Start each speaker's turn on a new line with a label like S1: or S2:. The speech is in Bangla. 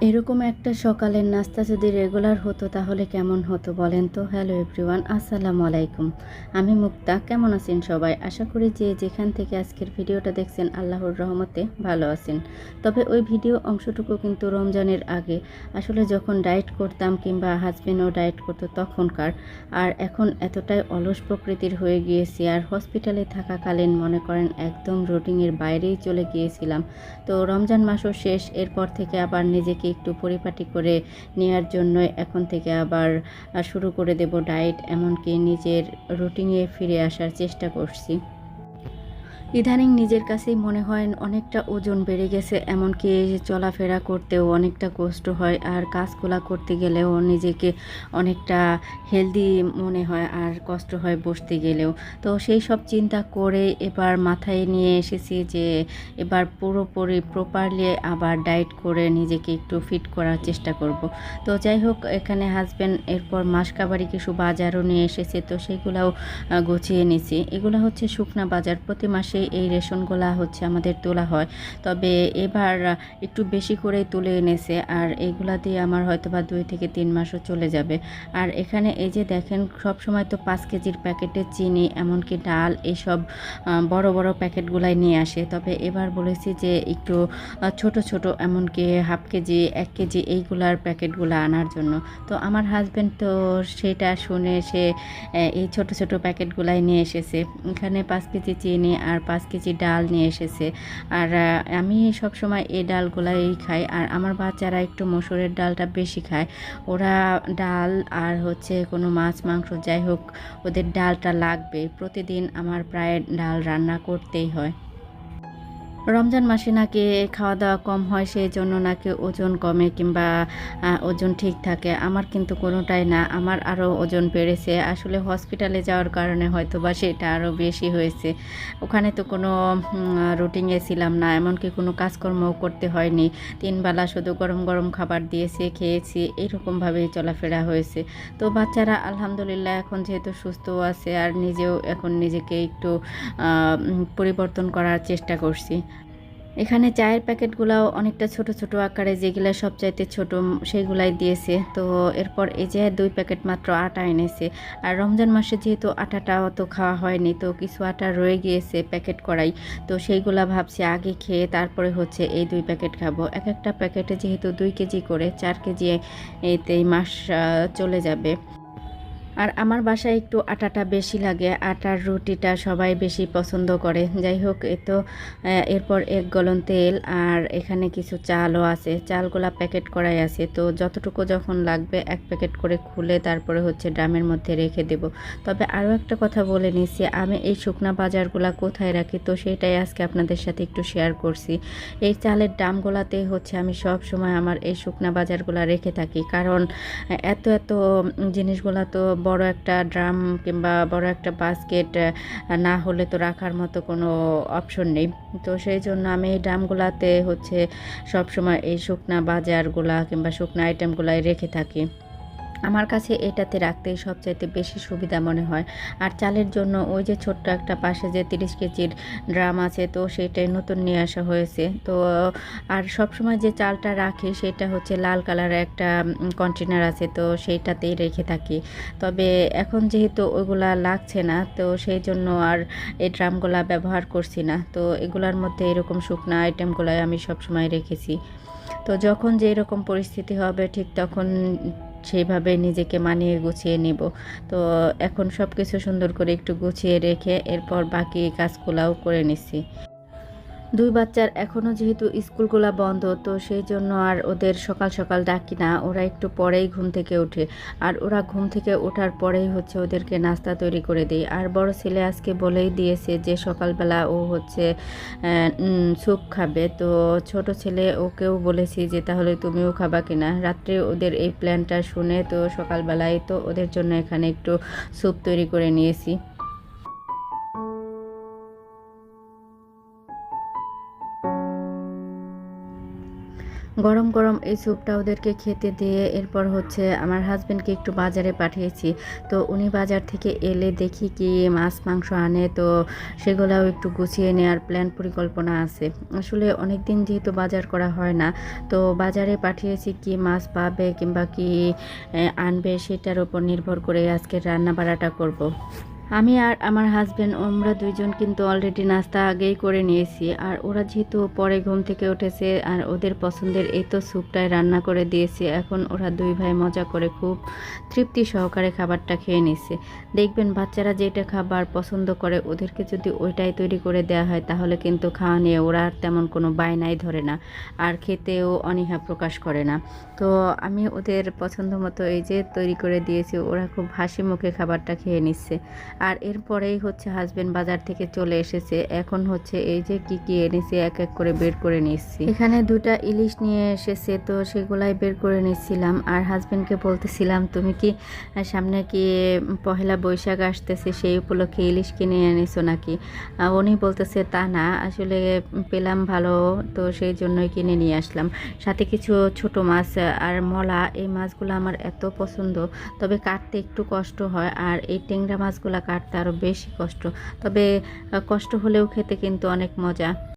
S1: এরকম একটা সকালের নাস্তা যদি রেগুলার হতো তাহলে কেমন হতো বলেন তো। হ্যালো এভরিওয়ান, আসসালামু আলাইকুম। আমি মুক্তা। কেমন আছেন সবাই? আশা করি যে যেখান থেকে আজকের ভিডিওটা দেখছেন আল্লাহর রহমতে ভালো আছেন। তবে ওই ভিডিও অংশটুকু কিন্তু রমজানের আগে, আসলে যখন ডায়েট করতাম কিংবা হাজবেন্ডও ডায়েট করতো তখনকার। আর এখন এতটাই অলস প্রকৃতির হয়ে গিয়েছি, আর হসপিটালে থাকাকালীন মনে করেন একদম রুটিনের বাইরেই চলে গিয়েছিলাম। তো রমজান মাসও শেষ, এরপর থেকে আবার নিজেকে একটু পরিপাটি করে নেওয়ার জন্য এখন থেকে আবার শুরু করে দেব ডায়েট, এমনকি নিজের রুটিনে ফিরে আসার চেষ্টা করছি। ইদানিং নিজের কাছেই মনে হয় অনেকটা ওজন বেড়ে গেছে, এমনকি চলাফেরা করতেও অনেকটা কষ্ট হয়, আর কাজগুলা করতে গেলেও নিজেকে অনেকটা হেলদি মনে হয় আর কষ্ট হয় বসতে গেলেও। তো সেই সব চিন্তা করে এবার মাথায় নিয়ে এসেছি যে এবার পুরোপুরি প্রপারলি আবার ডায়েট করে নিজেকে একটু ফিট করার চেষ্টা করব। তো যাই হোক, এখানে হাজব্যান্ড এরপর মাসকাবারি কিছু বাজারও নিয়ে এসেছে, তো সেগুলাও গুছিয়ে নিছি। এগুলো হচ্ছে শুকনা বাজার, প্রতি মাসে এই রেশনগুলা হচ্ছে আমাদের তোলা হয়, তবে এবার একটু বেশি করে তুলে এনেছে, আর এইগুলা দিয়ে আমার হয়তো বা 2 থেকে 3 মাসও চলে যাবে। আর এখানে এই যে দেখেন, সব সময় তো 5 কেজির প্যাকেটের চিনি এমনকি ডাল এইসব বড় বড় প্যাকেটগুলাই নিয়ে আসে, তবে এবার বলেছি যে একটু ছোট ছোট এমনকি হাফ কেজি 1 কেজি এইগুলার প্যাকেটগুলো আনার জন্য। তো আমার হাজব্যান্ড তো সেটা শুনে সে এই ছোট ছোট প্যাকেটগুলাই নিয়ে এসেছে। এখানে 5 কেজি চিনি আর 5 কেজি ডাল নিয়ে এসেছে। আর আমি সব সময় এই ডালগুলাই খাই, আর আমার বাচ্চারা একটু মসুরের ডালটা বেশি খায়। ওরা ডাল আর হচ্ছে কোনো মাছ মাংস যাই হোক, ওদের ডালটা লাগবে। প্রতিদিন আমার প্রায় ডাল রান্না করতেই হয়। রমজান মাসে নাকি খাওয়া দাওয়া কম হয়, সেই জন্য নাকি ওজন কমে কিংবা ওজন ঠিক থাকে। আমার কিন্তু কোনোটাই না, আমার আরও ওজন বেড়েছে। আসলে হসপিটালে যাওয়ার কারণে হয়তো বা সেটা আরও বেশি হয়েছে। ওখানে তো কোনো রুটিনে ছিলাম না, এমনকি কোনো কাজকর্মও করতে হয়নি। 3 বেলা শুধু গরম গরম খাবার দিয়েছে, খেয়েছি, এইরকমভাবেই চলাফেরা হয়েছে। তো বাচ্চারা আলহামদুলিল্লাহ এখন যেহেতু সুস্থ আছে, আর নিজেও এখন নিজেকে একটু পরিবর্তন করার চেষ্টা করছি। এখানে চায়ের প্যাকেটগুলাও অনেকটা ছোট ছোট আকারে, যেগুলা সবচাইতে ছোট সেইগুলাই দিয়েছে। তো এরপর এই যে 2 প্যাকেট মাত্র আটা এনেছে। আর রমজান মাসে যেহেতু আটাটা অত খাওয়া হয়নি, তো কিছু আটা রয়ে গিয়েছে প্যাকেট করাই। তো সেইগুলা ভাবছি আগে খেয়ে তারপরে হচ্ছে এই 2 প্যাকেট খাবো। এক একটা প্যাকেটে যেহেতু 2 কেজি করে, 4 কেজি এতেই মাস চলে যাবে। আর আমার বাসায় একটু আটাটা বেশি লাগে, আটার রুটিটা সবাই বেশি পছন্দ করে। যাই হোক, এরপর 1 গলন তেল, আর এখানে কিছু চালও আছে, চালগুলা প্যাকেট করাই আছে। তো যতটুকু যখন লাগবে 1 প্যাকেট করে খুলে তারপরে হচ্ছে ড্রামের মধ্যে রেখে দেব। তবে আরও একটা কথা বলে নিচ্ছি, আমি এই শুকনা বাজারগুলা কোথায় রাখি, তো সেটাই আজকে আপনাদের সাথে একটু শেয়ার করছি। এই চালের ড্রামগুলাতে হচ্ছে আমি সব সময় আমার এই শুকনা বাজারগুলা রেখে থাকি, কারণ এত এত জিনিসগুলা তো বড় একটা ড্রাম কিংবা বড় একটা বাস্কেট না হলে তো রাখার মতো কোনো অপশন নেই। তো সেই জন্য আমি এই ড্রামগুলাতে হচ্ছে সব সময় এই শুকনা বাজারগুলা কিংবা শুকনা আইটেমগুলাই রেখে থাকি। আমার কাছে এটাতে রাখতেই সবচাইতে বেশি সুবিধা মনে হয়। আর চালের জন্য ওই যে ছোট্ট একটা পাশে যে 30 কেজির ড্রাম আছে, তো সেটাই নতুন নিয়ে আসা হয়েছে। তো আর সবসময় যে চালটা রাখি সেটা হচ্ছে লাল কালারের একটা কন্টেনার আছে, তো সেইটাতেই রেখে থাকি। তবে এখন যেহেতু ওইগুলা লাগছে না, তো সেই জন্য আর এই ড্রামগুলা ব্যবহার করছি না। তো এগুলার মধ্যে এরকম শুকনা আইটেমগুলাই আমি সবসময় রেখেছি। তো যখন যে এরকম পরিস্থিতি হবে ঠিক তখন সেইভাবে নিজেকে মানিয়ে গুছিয়ে নিব। তো এখন সব কিছু সুন্দর করে একটু গুছিয়ে রেখে এরপর বাকি কাজগুলাও করে নিচ্ছি। দুই বাচ্চার এখনও যেহেতু স্কুলগুলা বন্ধ, তো সেই জন্য আর ওদের সকাল সকাল ডাকি না, ওরা একটু পরেই ঘুম থেকে ওঠে। আর ওরা ঘুম থেকে ওঠার পরেই হচ্ছে ওদেরকে নাস্তা তৈরি করে দিই। আর বড় ছেলে আজকে বলেই দিয়েছে যে সকালবেলা ও হচ্ছে স্যুপ খাবে। তো ছোট ছেলে ওকেও বলেছি যে তাহলে তুমিও খাবা কিনা। রাত্রে ওদের এই প্ল্যানটা শুনে তো সকালবেলায় তো ওদের জন্য এখানে একটু স্যুপ তৈরি করে নিয়েছি। গরম গরম এই স্যুপটা ওদেরকে খেতে দিয়ে এরপর হচ্ছে আমার হাজবেন্ডকে একটু বাজারে পাঠিয়েছি। তো উনি বাজার থেকে এলে দেখি কি মাছ মাংস আনে, তো সেগুলাও একটু গুছিয়ে নেওয়ার প্ল্যান পরিকল্পনা আছে। আসলে অনেক দিন যেহেতু বাজার করা হয় না, তো বাজারে পাঠিয়েছি কি মাছ পাবে কিংবা কি আনবে সেটার উপর নির্ভর করে আজকের রান্না বাড়াটা করব। আমি আর আমার হাজবেন্ড আমরা দুইজন কিন্তু অলরেডি নাস্তা আগেই করে নিয়েছি। আর ওরা যেহেতু পরে ঘুম থেকে উঠেছে আর ওদের পছন্দের এই তো স্যুপটাই রান্না করে দিয়েছি। এখন ওরা দুই ভাই মজা করে খুব তৃপ্তি সহকারে খাবারটা খেয়ে নিচ্ছে। দেখবেন বাচ্চারা যেটা খাবার পছন্দ করে ওদেরকে যদি ওইটাই তৈরি করে দেওয়া হয় তাহলে কিন্তু খাওয়া নিয়ে ওরা আর তেমন কোনো বায়নাই ধরে না, আর খেতেও অনীহা প্রকাশ করে না। তো আমি ওদের পছন্দ মতো এই যে তৈরি করে দিয়েছি, ওরা খুব হাসি মুখে খাবারটা খেয়ে নিচ্ছে। আর এরপরেই হচ্ছে হাজবেন্ড বাজার থেকে চলে এসেছে। এখন হচ্ছে এই যে কি কি এনেছে এক এক করে বের করে নিচ্ছি। এখানে দুটা ইলিশ নিয়ে এসেছে, তো সেগুলাই বের করে নিচ্ছিলাম। আর হাজবেন্ডকে বলতেছিলাম তুমি কি সামনে কি পহেলা বৈশাখ আসতেছে সেই উপলক্ষে ইলিশ কিনে এনেছো নাকি। উনি বলতেছে তা না, আসলে পেলাম ভালো তো সেই জন্যই কিনে নিয়ে আসলাম। সাথে কিছু ছোট মাছ আর মলা, এই মাছগুলো আমার এত পছন্দ, তবে কাটতে একটু কষ্ট হয়। আর এই ট্যাংরা মাছগুলো কাটতে আরও বেশি কষ্ট, তবে কষ্ট হলেও খেতে কিন্তু অনেক মজা।